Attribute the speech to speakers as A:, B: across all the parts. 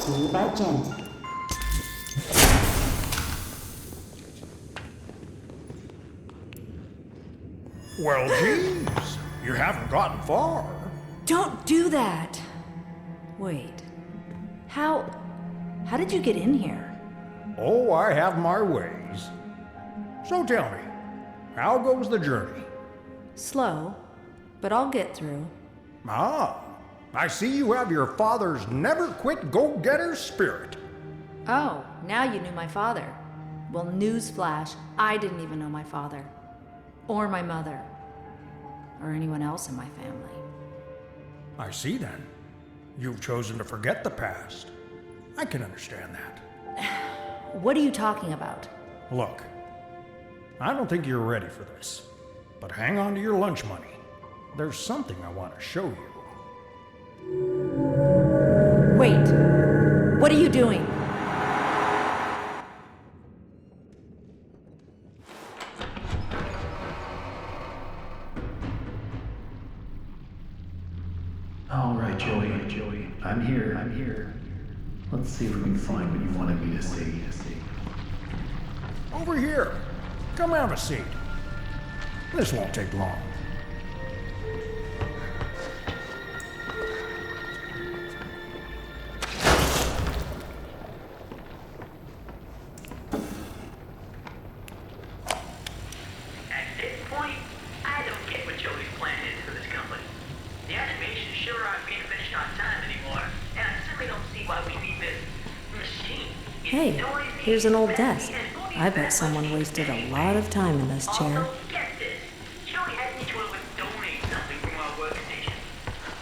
A: to you by Gent.
B: Well, geez, you haven't gotten far.
C: Don't do that! Wait. How did you get in here?
B: Oh, I have my ways. So tell me, how goes the journey?
C: Slow, but I'll get through.
B: Ah, I see you have your father's never-quit go-getter spirit.
C: Oh, now you knew my father. Well, newsflash, I didn't even know my father. Or my mother. Or anyone else in my family.
B: I see then. You've chosen to forget the past. I can understand that.
C: What are you talking about?
B: Look, I don't think you're ready for this, but hang on to your lunch money. There's something I want to show you.
C: Wait. What are you doing?
D: All right, Joey. I'm here. Let's see if we can find what you wanted me to see.
B: Over here. Come have a seat. This won't take long.
E: At this point, I don't get what Joey's plan is for this company. The animations sure aren't being finished on time anymore, and I simply don't see why we need this machine. It's
C: Hey,
E: noisy,
C: here's an old
E: messy,
C: desk.
E: and it's only
C: I bet
E: that
C: someone
E: much
C: wasted a
E: space.
C: lot of time in this chair.
E: Also, get this. Joey had each one of us donate something from our workstation.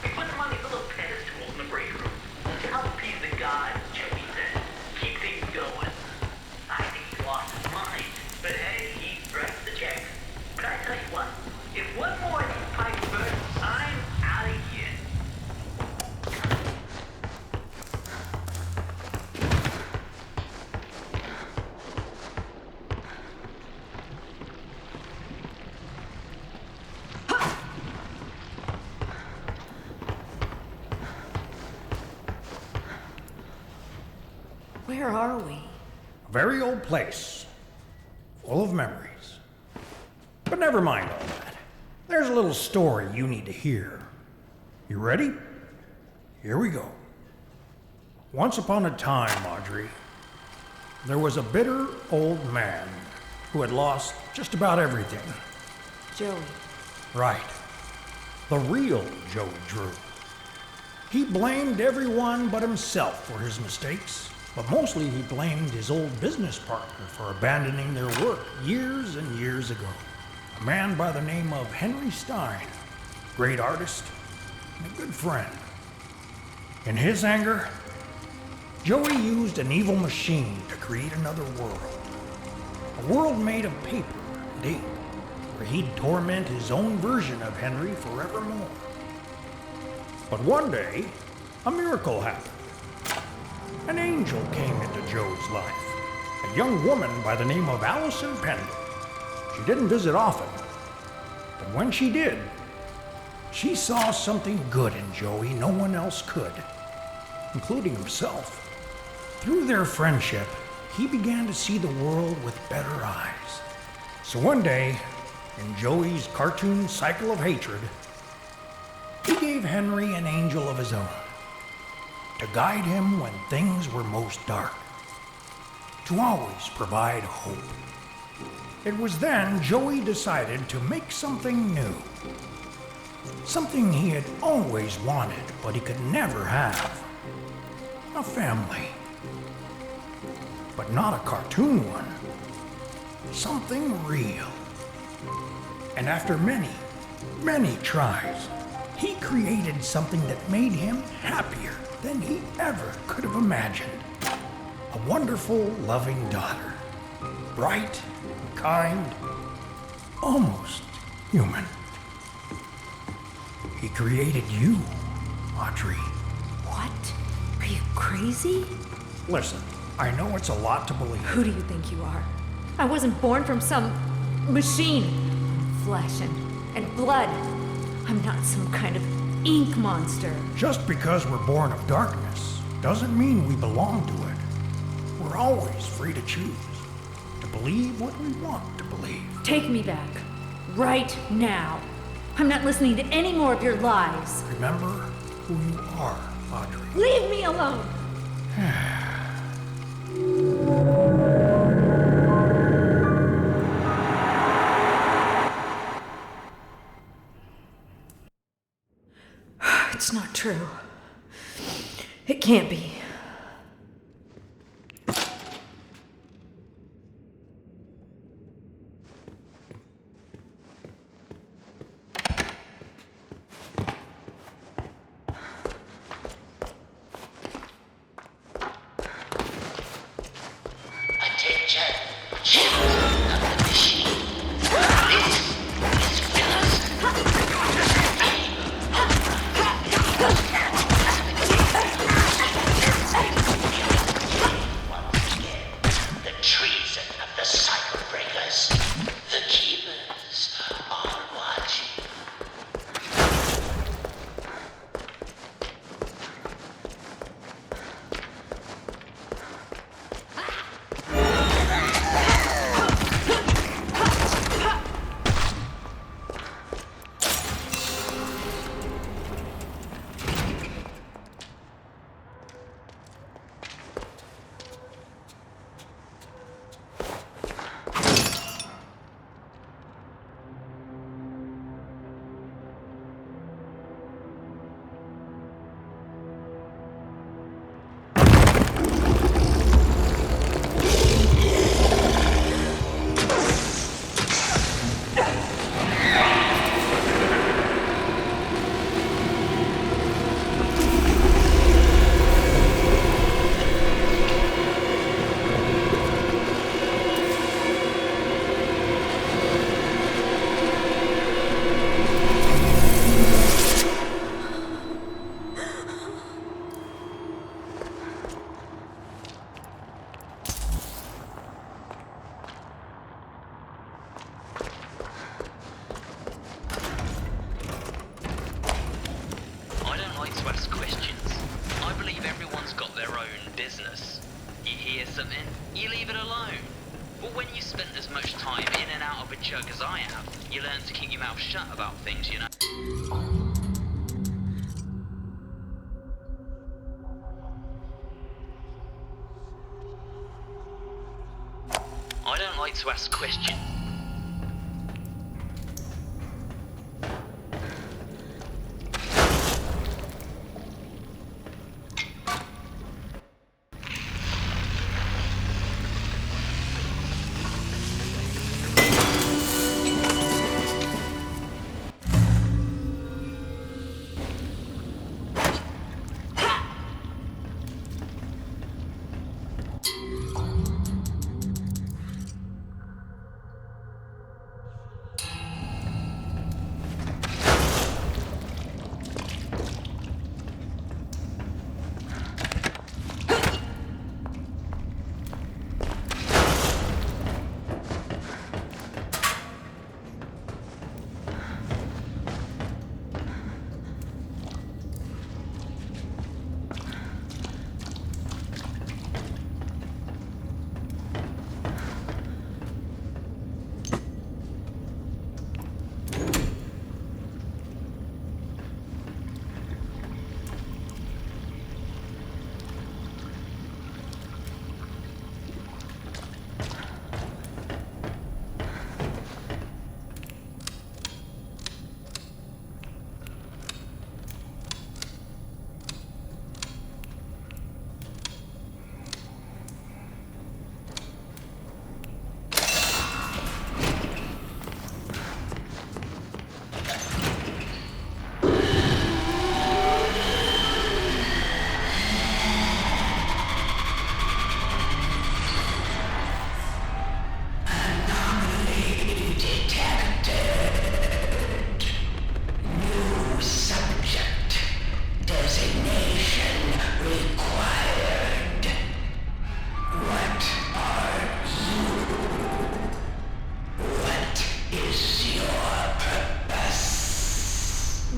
E: We put them on these little pedestals in the break room. To help appease the gods, Joey said. Keep things going. I think he lost his mind. But hey, he writes the checks. But I tell you what, if one more of these pipes burst, I'm out of here.
C: Where are we?
B: A very old place, full of memories. But never mind all that. There's a little story you need to hear. You ready? Here we go. Once upon a time, Audrey, there was a bitter old man who had lost just about everything.
C: Joey.
B: Right. The real Joey Drew. He blamed everyone but himself for his mistakes, but mostly he blamed his old business partner for abandoning their work years and years ago. A man by the name of Henry Stein, great artist and a good friend. In his anger, Joey used an evil machine to create another world. A world made of paper and ink, where he'd torment his own version of Henry forevermore. But one day, a miracle happened. An angel came into Joe's life, a young woman by the name of Allison Bendy. She didn't visit often, but when she did, she saw something good in Joey no one else could, including himself. Through their friendship, he began to see the world with better eyes. So one day, in Joey's cartoon cycle of hatred, he gave Henry an angel of his own to guide him when things were most dark, to always provide hope. It was then Joey decided to make something new, something he had always wanted but he could never have, a family. But not a cartoon one, something real. And after many, many tries, he created something that made him happier than he ever could have imagined. A wonderful, loving daughter. Bright, kind, almost human. He created you, Audrey.
C: What? Are you crazy?
B: Listen, I know it's a lot to believe.
C: Who do you think you are? I wasn't born from some machine. Flesh and blood. I'm not some kind of ink monster.
B: Just because we're born of darkness doesn't mean we belong to it. We're always free to choose, to believe what we want to believe.
C: Take me back. Right now. I'm not listening to any more of your lies.
B: Remember who you are, Audrey.
C: Leave me alone! It's not true. It can't be.
A: Attention, children of the machine. This is Phyllis. Once again, the treason of the cycle breakers. The keepers are watching.
F: I don't like to ask questions. I believe everyone's got their own business. You hear something, you leave it alone. But when you spent as much time in and out of a jug as I have, you learn to keep your mouth shut about things, you know? I don't like to ask questions.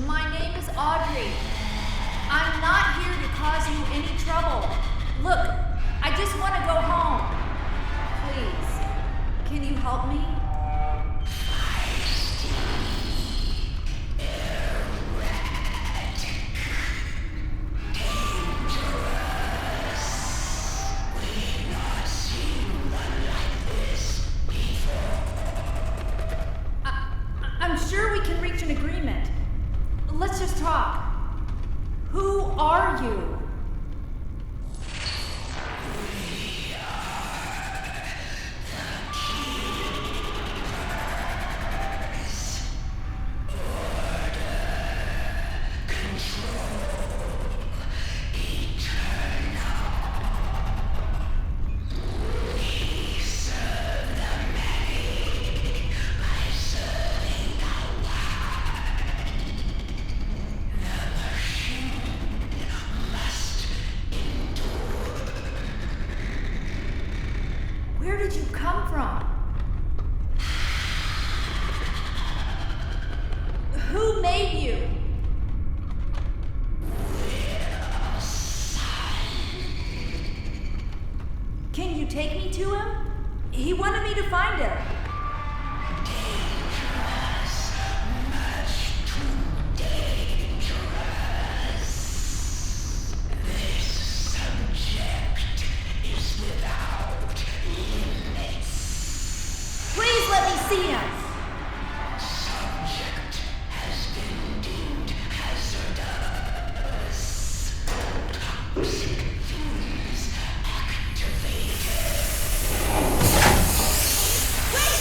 C: My name is Audrey. I'm not here to cause cause you any trouble. Look, I just want to go home. Please, can you help me? I'm sure we can reach an agreement. Let's just talk. Who are you? Where did you come from? Who made you? Can you take me to him? He wanted me to find him. Please let me see him. Wait!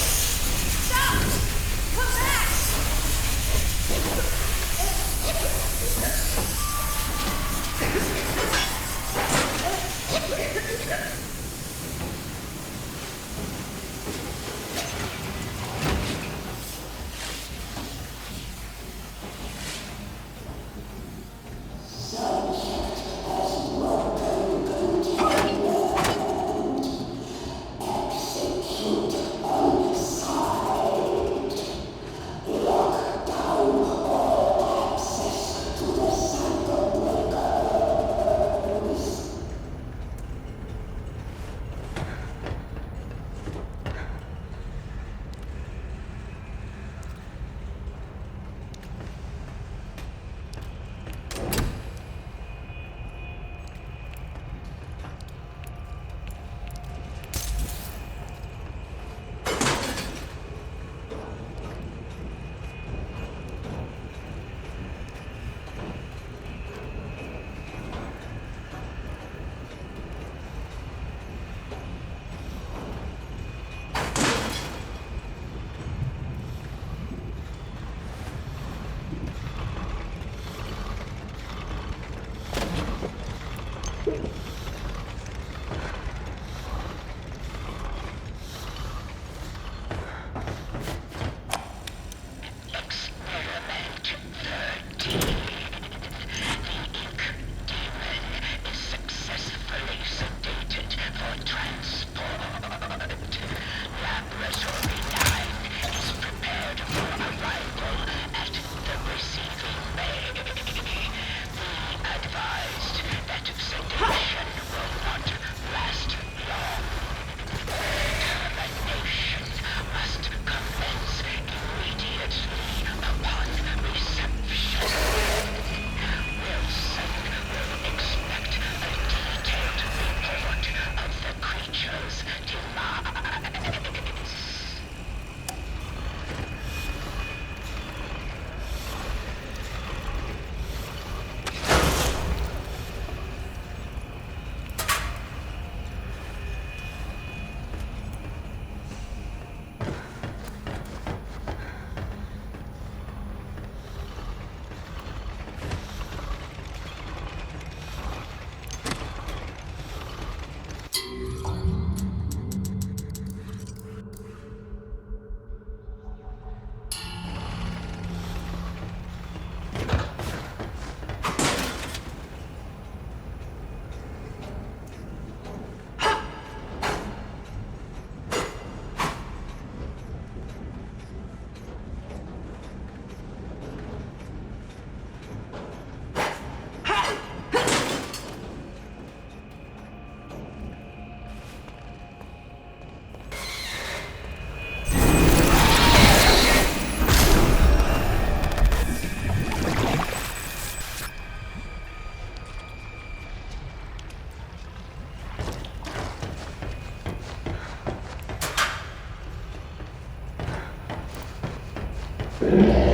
A: Experiment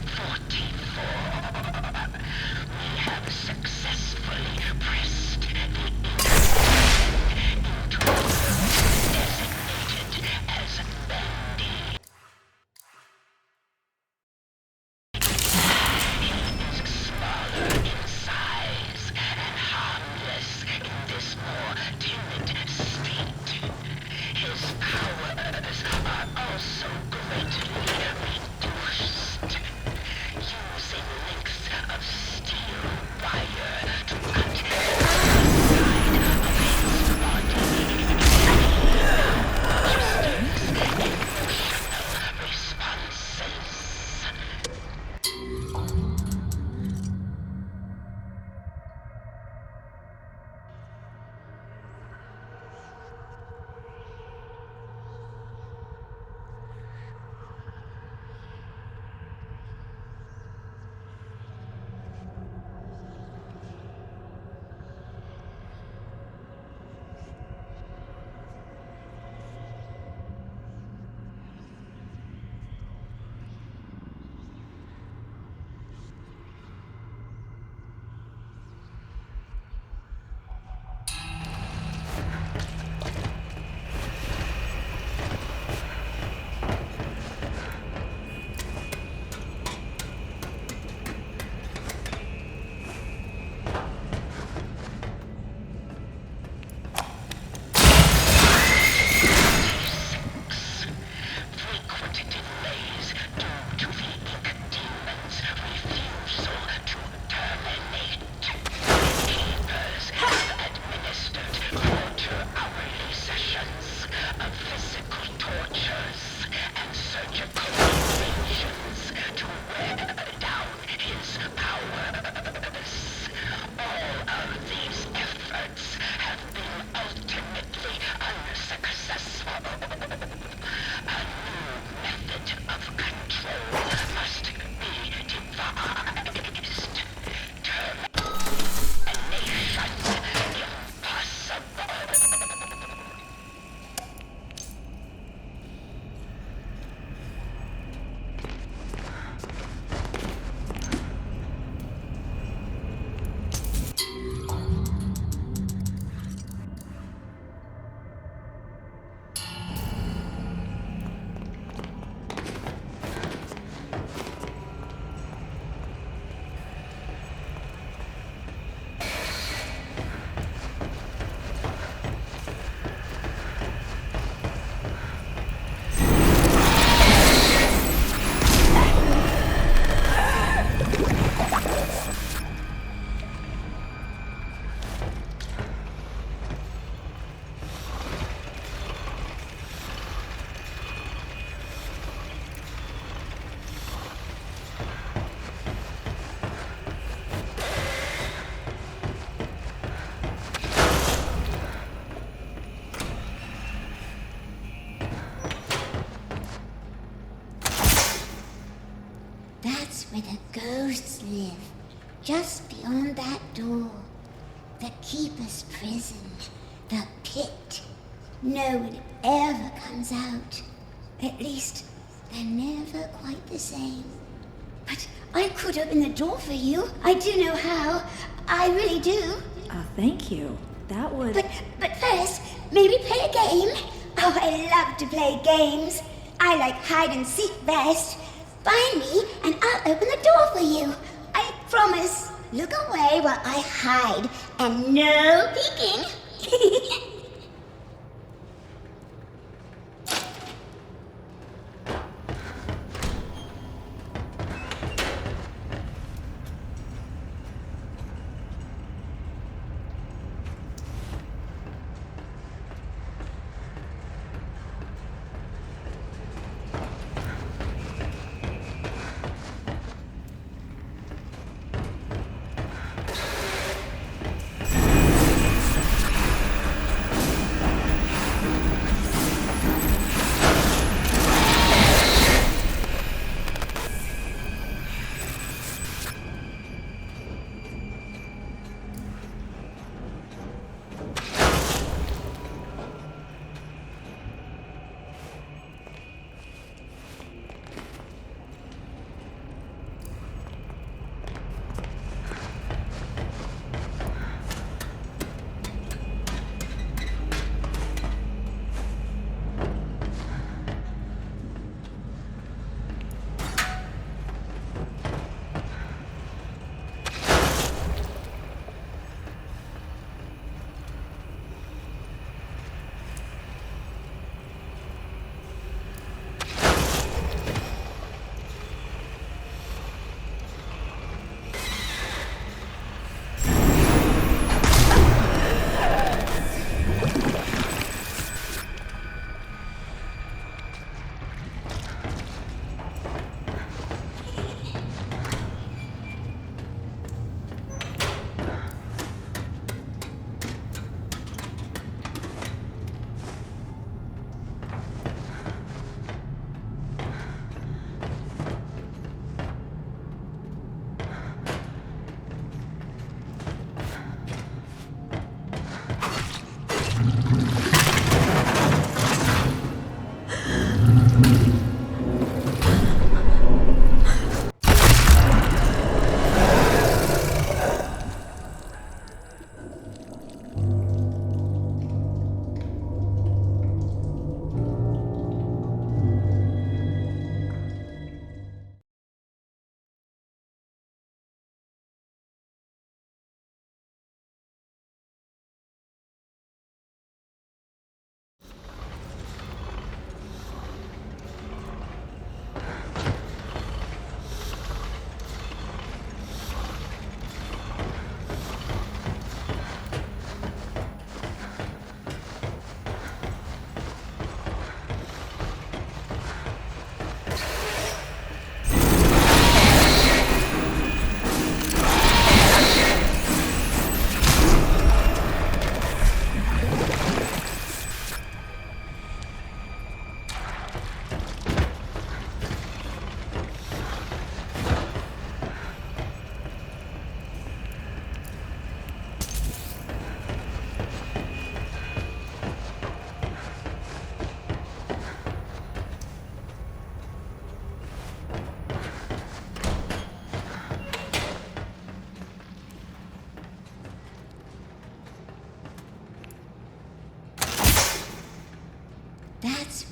A: 44. We have successfully pressed the into a room designated as Bendy. He is smaller in size and harmless in this more timid state. His powers are also greatly reduced. Using links of steel wire to cut the outside of his body, he emotional responses. Frequent delays due to the ink demon's refusal to terminate. Keepers have administered quarter-hourly sessions of physical tortures and surgical invasions to wear down his powers. All of these efforts have been ultimately unsuccessful. A new method of control must be devised. Termination impossible.
G: That's where the ghosts live. Just beyond that door. The Keeper's prison. The pit. No one ever comes out. At least, they're never quite the same. But I could open the door for you. I do know how. I really do.
C: Thank you. That would...
G: But first, maybe play a game? Oh, I love to play games. I like hide and seek best. Find me and I'll open the door for you. I promise. Look away while I hide and no peeking.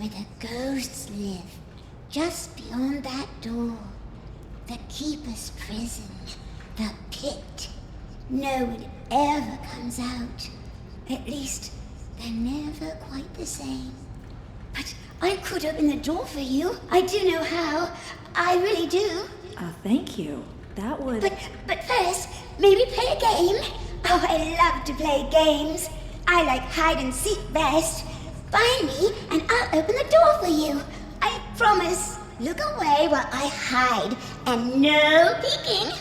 G: where the ghosts live. Just beyond that door. The Keeper's prison. The pit. No one ever comes out. At least, they're never quite the same. But I could open the door for you. I do know how. I really do.
C: Thank you. That would...
G: But first, maybe play a game? Oh, I love to play games. I like hide and seek best. Find me and I'll open the door for you. I promise. Look away while I hide and no peeking.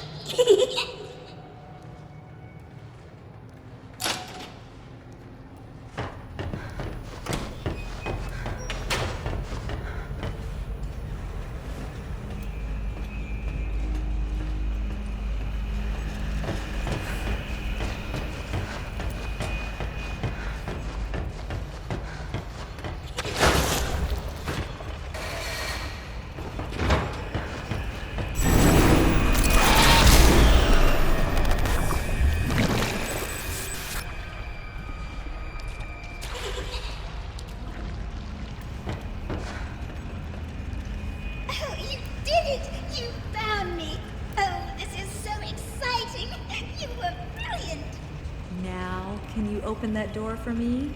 C: Can you open that door for me?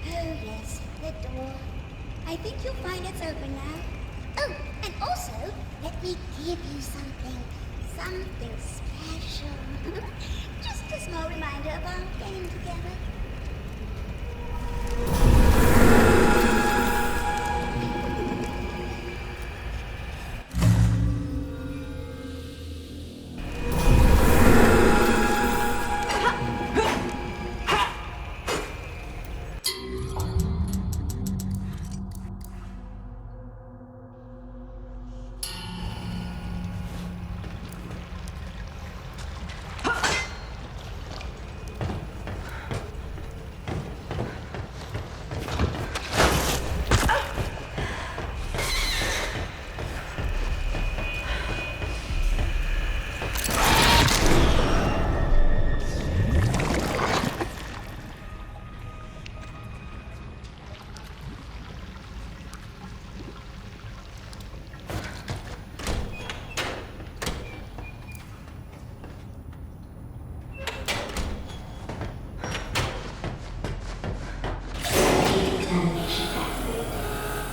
G: Oh, yes, the door. I think you'll find it's open now. Oh, and also, let me give you something. Something special. Just a small reminder of our game together.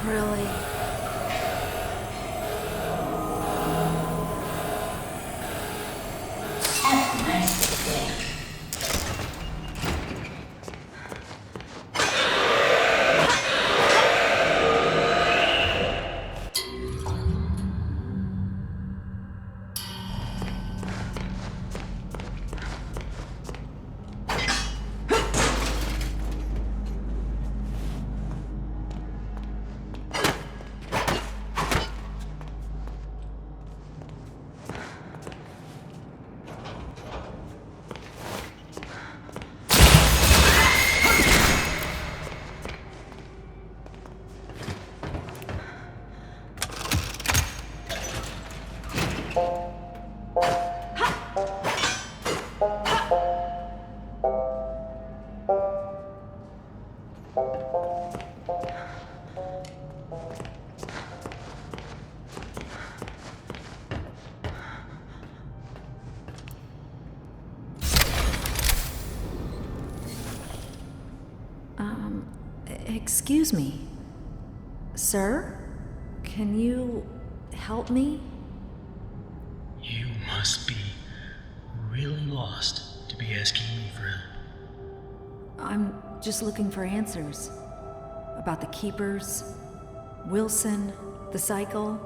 C: Really? Excuse me. Sir? Can you help me?
D: You must be really lost to be asking me for help.
C: I'm just looking for answers. About the Keepers, Wilson, the cycle.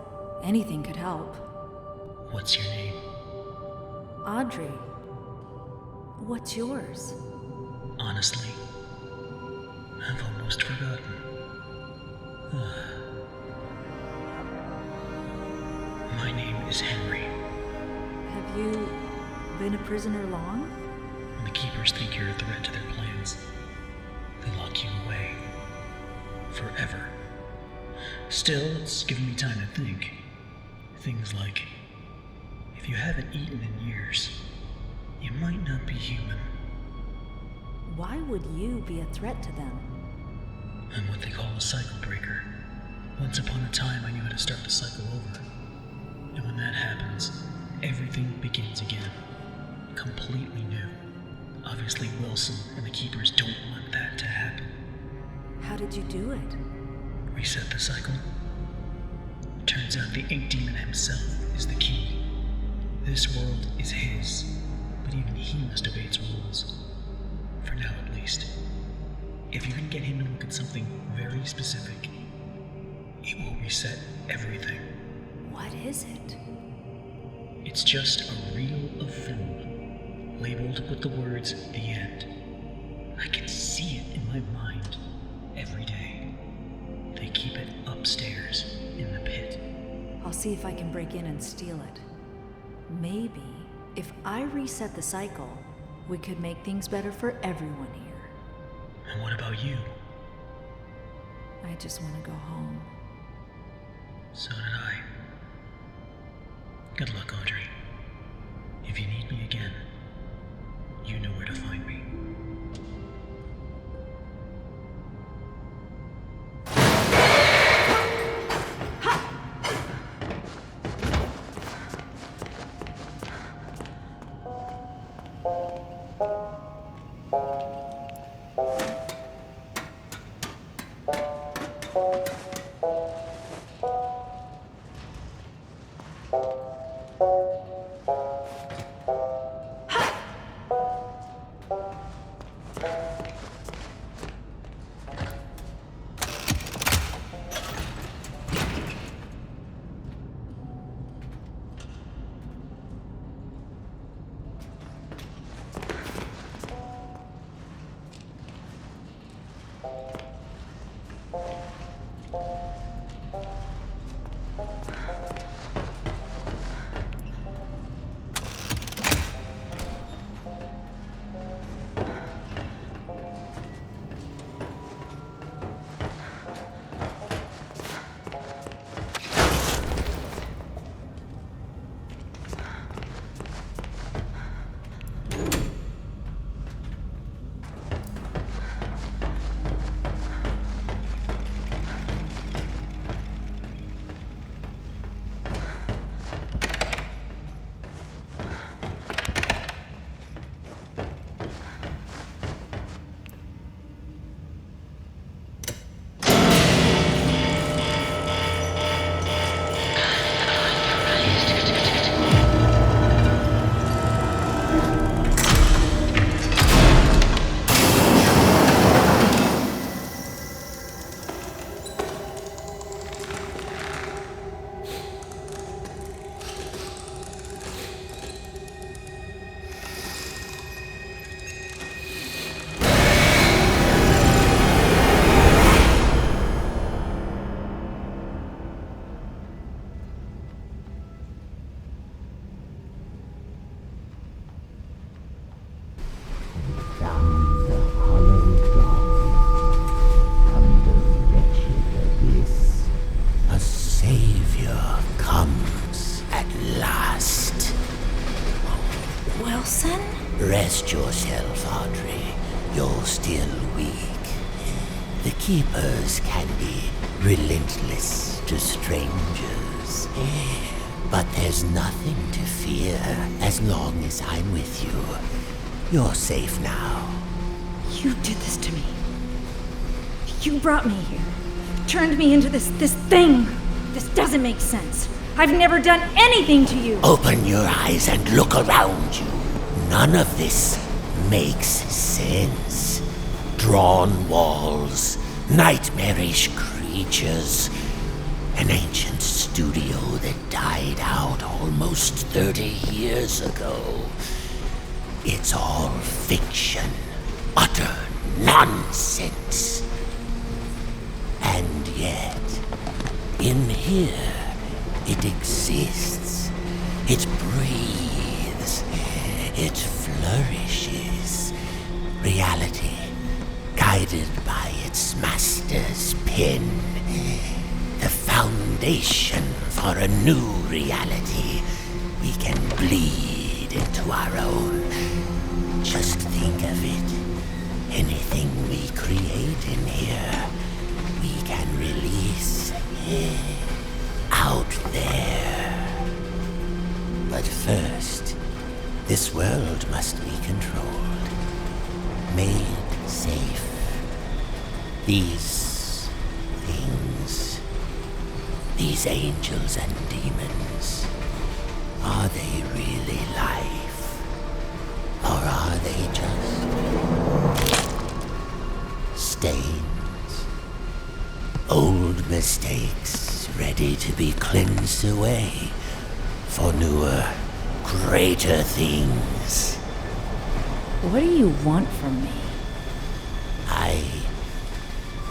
C: Anything could help.
D: What's your name?
C: Audrey. What's yours?
D: Honestly, I've almost forgotten. My name is Henry.
C: Have you been a prisoner long?
D: When the Keepers think you're a threat to their plans, they lock you away. Forever. Still, it's given me time to think. Things like, if you haven't eaten in years, you might not be human.
C: Why would you be a threat to them?
D: I'm what they call a cycle breaker. Once upon a time, I knew how to start the cycle over. And when that happens, everything begins again. Completely new. Obviously, Wilson and the Keepers don't want that to happen.
C: How did you do it?
D: Reset the cycle. Turns out the Ink Demon himself is the key. This world is his, but even he must obey its rules. For now, at least. If you can get him to look at something very specific, it will reset everything.
C: What is it?
D: It's just a reel of film, labeled with the words, "The End." I can see it in my mind every day. They keep it upstairs in the pit.
C: I'll see if I can break in and steal it. Maybe, if I reset the cycle, we could make things better for everyone here.
D: And what about you?
C: I just want to go home.
D: So did I. Good luck, Audrey. If you need me again, you know where to find me.
A: Rest yourself, Audrey. You're still weak. The Keepers can be relentless to strangers. But there's nothing to fear as long as I'm with you. You're safe now.
C: You did this to me. You brought me here. Turned me into this thing. This doesn't make sense. I've never done anything to you.
A: Open your eyes and look around you. None of this makes sense. Drawn walls, nightmarish creatures, an ancient studio that died out almost 30 years ago. It's all fiction, utter nonsense. And yet, in here, it exists. It breathes. It flourishes. Reality, guided by its master's pen. The foundation for a new reality. We can bleed into our own. Just think of it. Anything we create in here, we can release out there. But first, this world must be controlled, made safe. These things, these angels and demons, are they really life? Or are they just stains? Old mistakes ready to be cleansed away for newer, greater things.
C: What do you want from me?
A: I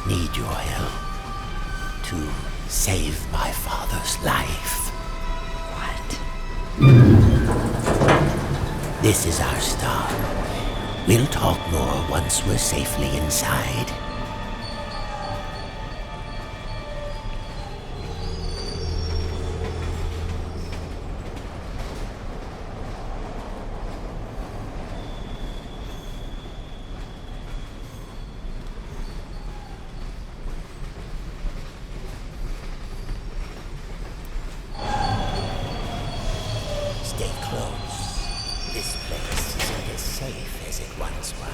A: need your help to save my father's life.
C: What?
A: This is our start. We'll talk more once we're safely inside. Stay close. This place isn't as safe as it once was.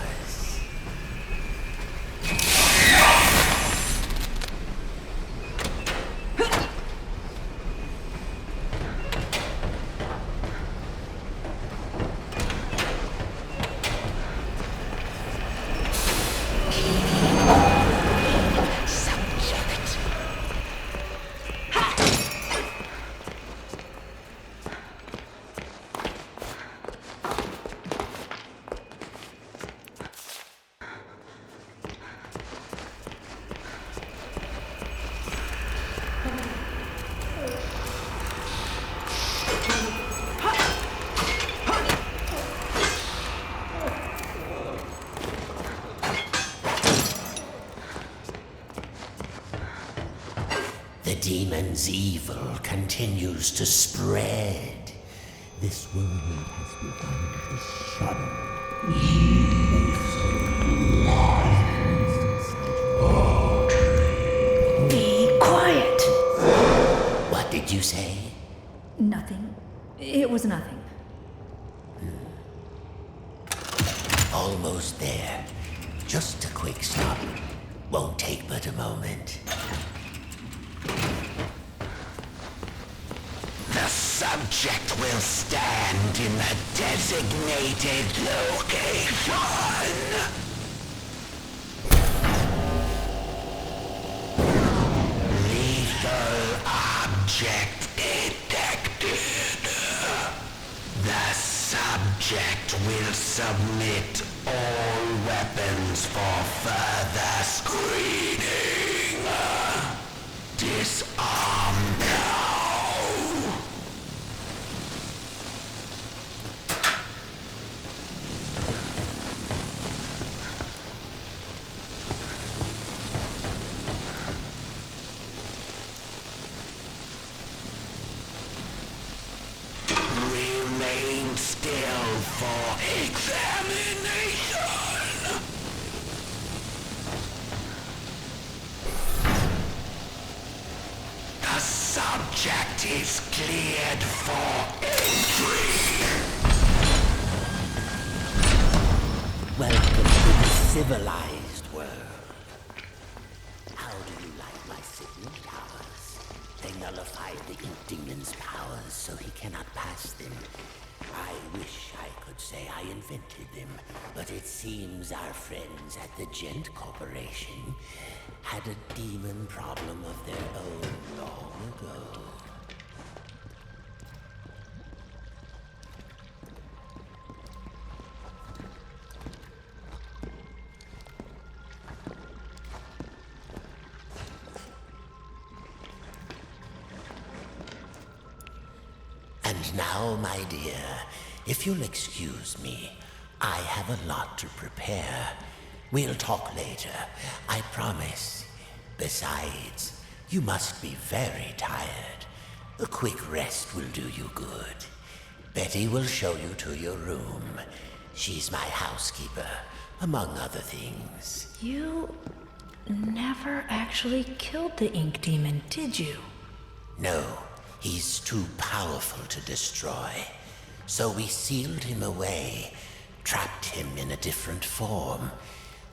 A: Subject. The demon's evil continues to spread. This world has begun to shudder.
C: Be quiet.
A: What did you say?
C: Nothing. It was nothing.
A: Almost there. Just a quick stop. Won't take but a moment. The subject will stand in the designated location. Lethal object detected. The subject will submit all weapons for further screening. Disarm now. Remain still for examination. The subject is cleared for entry. Welcome to the civilized world. How do you like my signal towers? They nullified the Ink Demon's powers so he cannot pass them. I wish I could say I invented them, but it seems our friends at the Gent Corporation had a demon problem of their own long ago. And now, my dear, if you'll excuse me, I have a lot to prepare. We'll talk later, I promise. Besides, you must be very tired. A quick rest will do you good. Betty will show you to your room. She's my housekeeper, among other things.
C: You never actually killed the ink demon, did you?
A: No, he's too powerful to destroy. So we sealed him away, trapped him in a different form.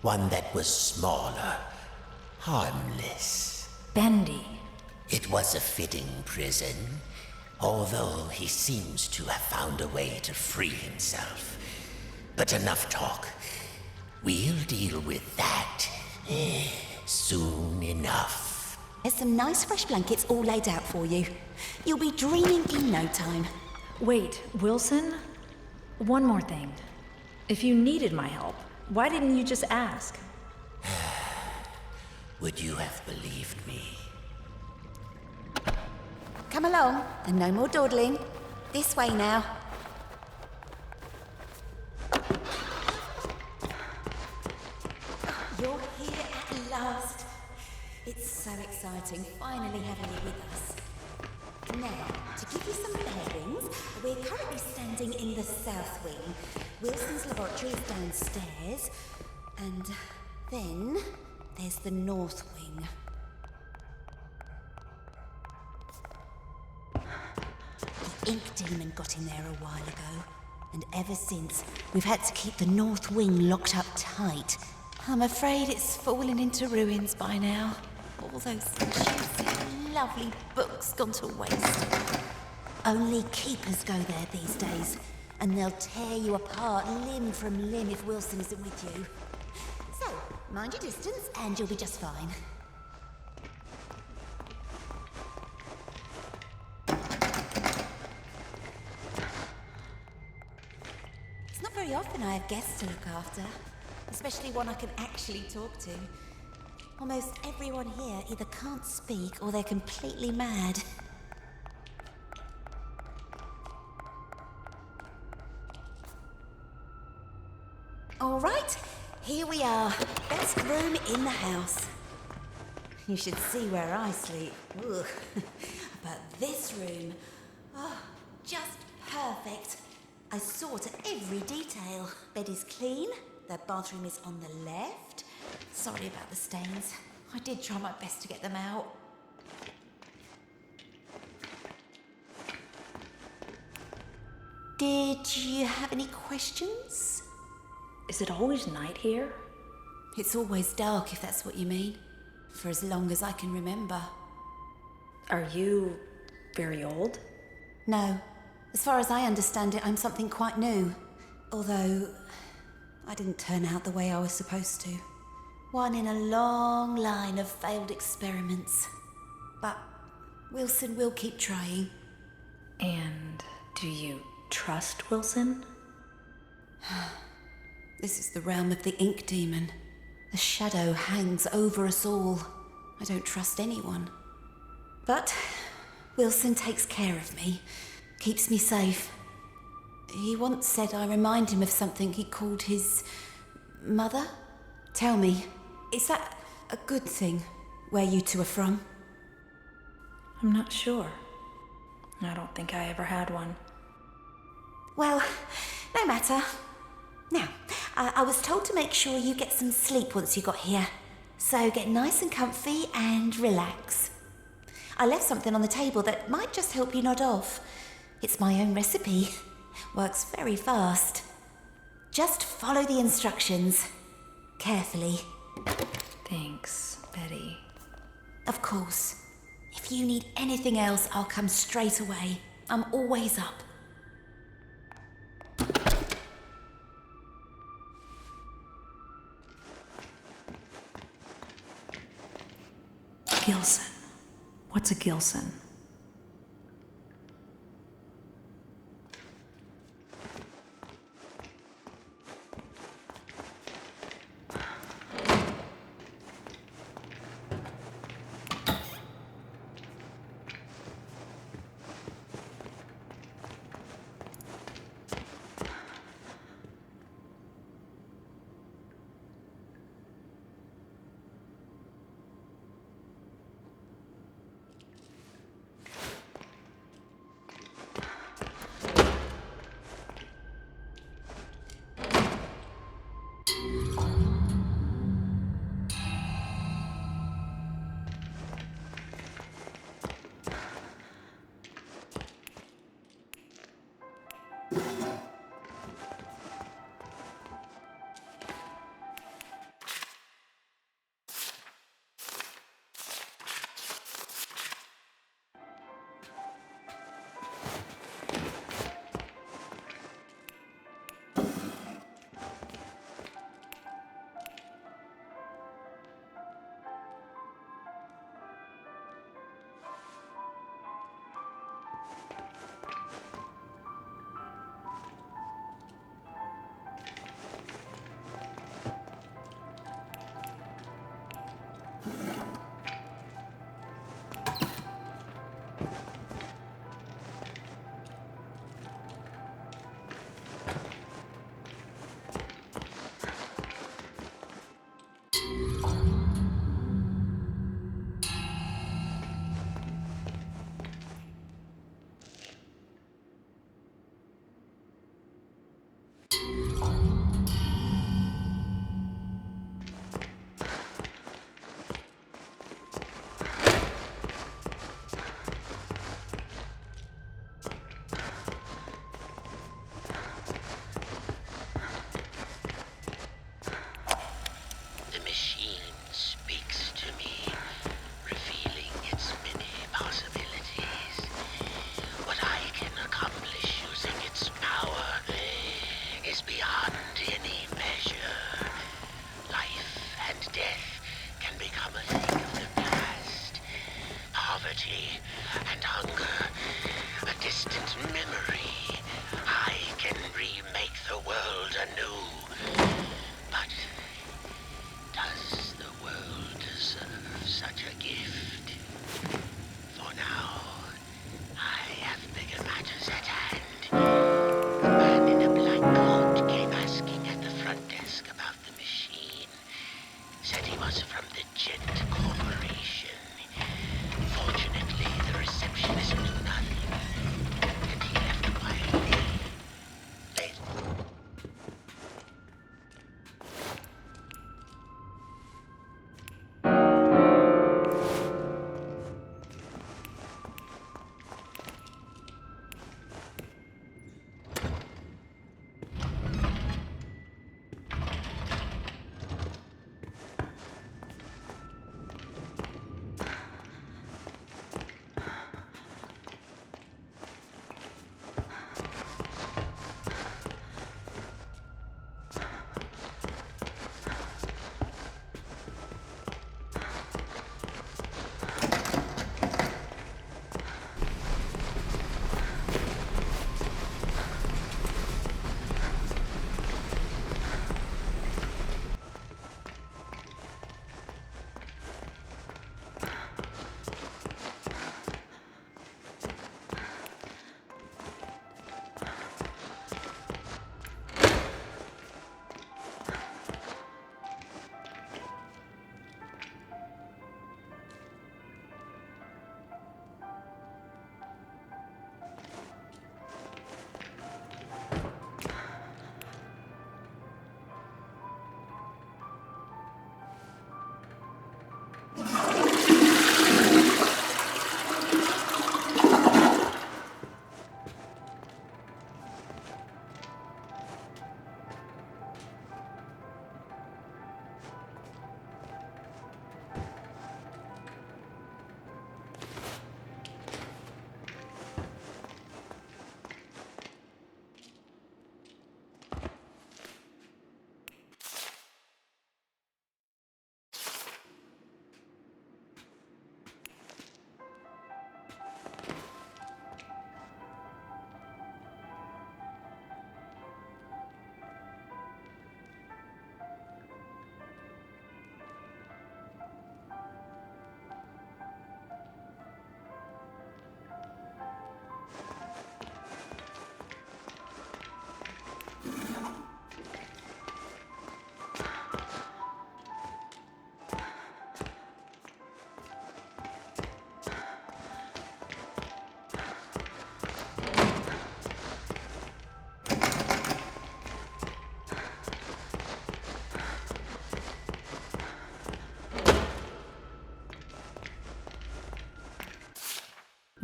A: One that was smaller, harmless.
C: Bendy.
A: It was a fitting prison, although he seems to have found a way to free himself. But enough talk. We'll deal with that soon enough.
H: There's some nice fresh blankets all laid out for you. You'll be dreaming in no time.
C: Wait, Wilson? One more thing. If you needed my help, why didn't you just ask?
A: Would you have believed me?
H: Come along, and no more dawdling. This way now. You're here at last. It's so exciting finally having you with us. Now, to give you some bearings, we're currently standing in the south wing. Wilson's laboratory is downstairs, and then there's the north wing. The ink demon got in there a while ago, and ever since, we've had to keep the north wing locked up tight. I'm afraid it's fallen into ruins by now. All those juicy, lovely books gone to waste. Only keepers go there these days, and they'll tear you apart limb from limb if Wilson isn't with you. So, mind your distance, and you'll be just fine. It's not very often I have guests to look after, especially one I can actually talk to. Almost everyone here either can't speak or they're completely mad. All right, here we are. Best room in the house. You should see where I sleep. Ugh. But this room, oh, just perfect. I saw to every detail. Bed is clean. The bathroom is on the left. Sorry about the stains. I did try my best to get them out. Did you have any questions?
C: Is it always night here?
H: It's always dark, if that's what you mean. For as long as I can remember.
C: Are you very old?
H: No. As far as I understand it, I'm something quite new. Although, I didn't turn out the way I was supposed to. One in a long line of failed experiments. But Wilson will keep trying.
C: And do you trust Wilson?
H: This is the realm of the ink demon. The shadow hangs over us all. I don't trust anyone. But Wilson takes care of me, keeps me safe. He once said I remind him of something he called his mother. Tell me, is that a good thing, where you two are from?
C: I'm not sure. I don't think I ever had one.
H: Well, no matter. Now, I was told to make sure you get some sleep once you got here. So get nice and comfy and relax. I left something on the table that might just help you nod off. It's my own recipe. Works very fast. Just follow the instructions. Carefully.
C: Thanks, Betty.
H: Of course. If you need anything else, I'll come straight away. I'm always up.
C: Gilson. What's a Gilson?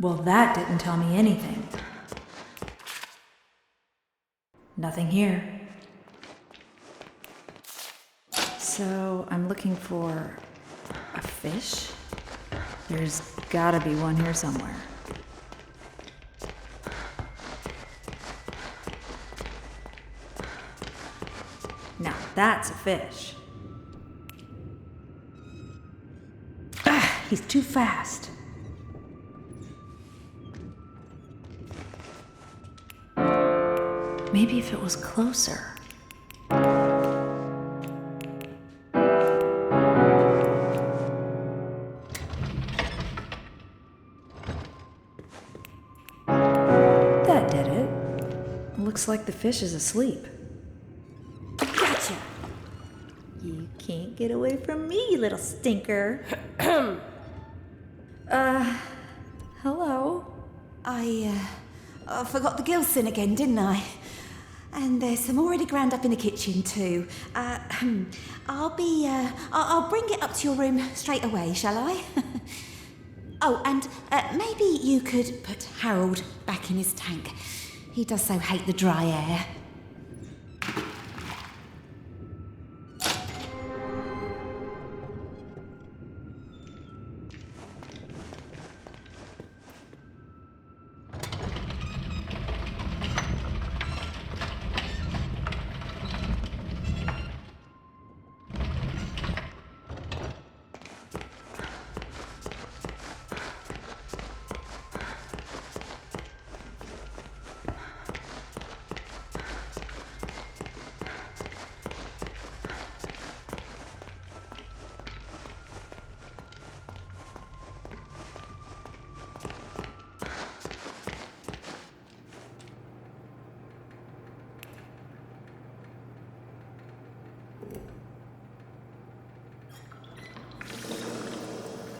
C: Well, that didn't tell me anything. Nothing here. So, I'm looking for a fish? There's gotta be one here somewhere. Now that's a fish. Ah, he's too fast. Maybe if it was closer. That did it. Looks like the fish is asleep. Gotcha! You can't get away from me, you little stinker. Hello?
H: I forgot the Gilson again, didn't I? And there's some already ground up in the kitchen too. I'll bring it up to your room straight away, shall I? Oh, and maybe you could put Harold back in his tank. He does so hate the dry air.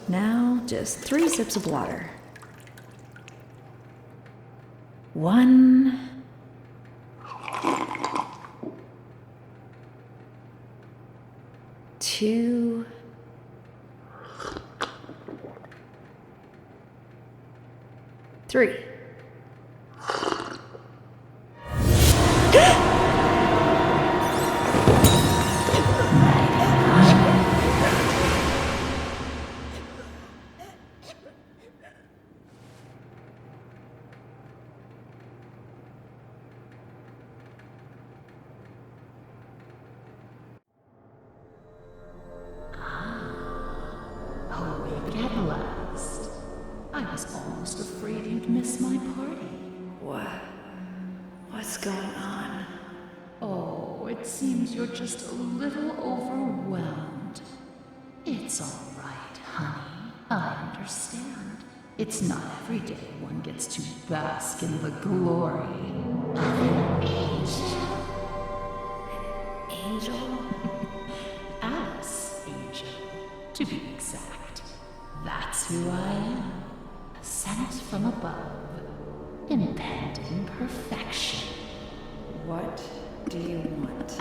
C: Now, just 3 sips of water. 1. 2. 3.
I: Awake at last. I was almost afraid you'd miss my party.
C: What's going on?
I: Oh, it seems you're just a little overwhelmed. It's all right, honey. I understand. It's not every day one gets to bask in the glory of an angel.
C: Angel?
I: Alice Angel, to be exact. That's who I am. Sent from above. Impending perfection.
C: What do you want?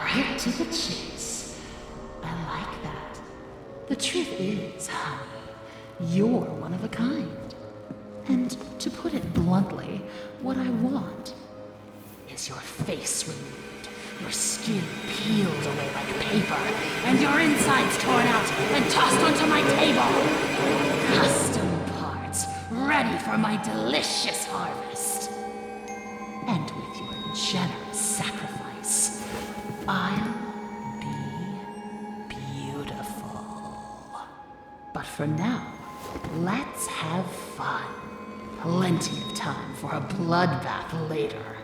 I: Right to the chase. I like that. The truth is, honey, you're one of a kind. And to put it bluntly, what I want is your face removed, your skin peeled away like paper, and your insides torn out and tossed onto my table. Custom parts, ready for my delicious harvest. And with your generous sacrifice, I'll be beautiful. But for now, let's have fun. Plenty of time for a bloodbath later.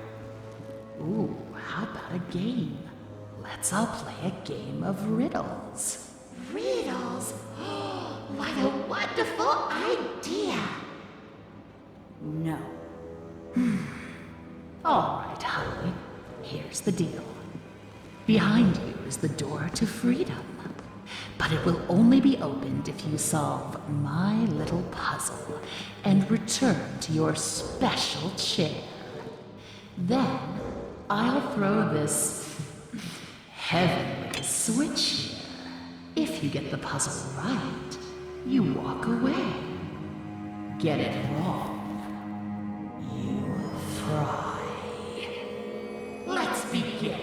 I: Ooh, how about a game? Let's all play a game of riddles.
G: Riddles? What a wonderful idea!
C: No.
I: All right, honey. Here's the deal. Behind you is the door to freedom. But it will only be opened if you solve my little puzzle and return to your special chair. Then I'll throw this heavenly switch here. If you get the puzzle right, you walk away. Get it wrong, you fry. Let's begin.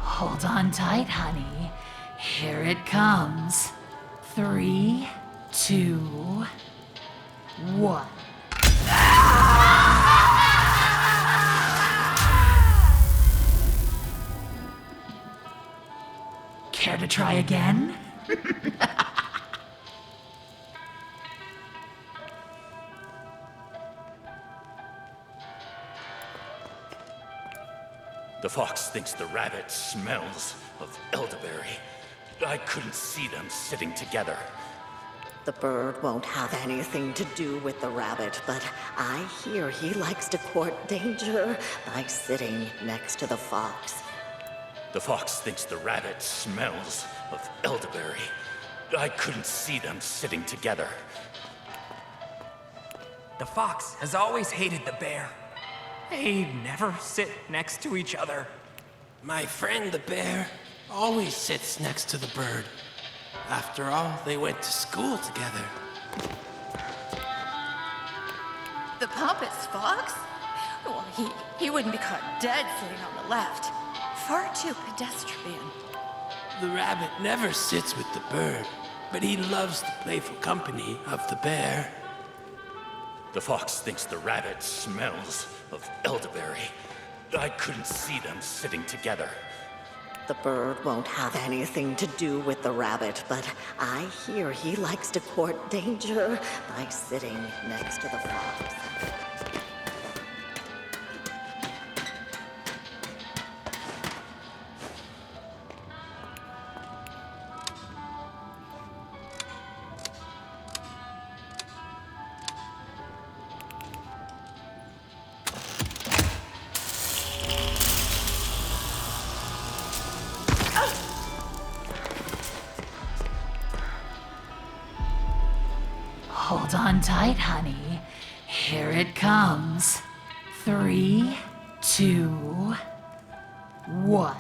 I: Hold on tight, honey. Here it comes. 3, 2, 1. Care to try again?
J: The fox thinks the rabbit smells of elderberry. I couldn't see them sitting together.
K: The bird won't have anything to do with the rabbit, but I hear he likes to court danger by sitting next to the fox.
J: The fox thinks the rabbit smells of elderberry. I couldn't see them sitting together.
L: The fox has always hated the bear. They never sit next to each other.
M: My friend the bear always sits next to the bird. After all, they went to school together.
N: The pompous fox? Well, he wouldn't be caught dead sitting on the left. Far too pedestrian.
M: The rabbit never sits with the bird, but he loves the playful company of the bear.
J: The fox thinks the rabbit smells of elderberry. I couldn't see them sitting together.
K: The bird won't have anything to do with the rabbit, but I hear he likes to court danger by sitting next to the fox.
I: Hold on tight, honey. Here it comes. 3, 2, 1.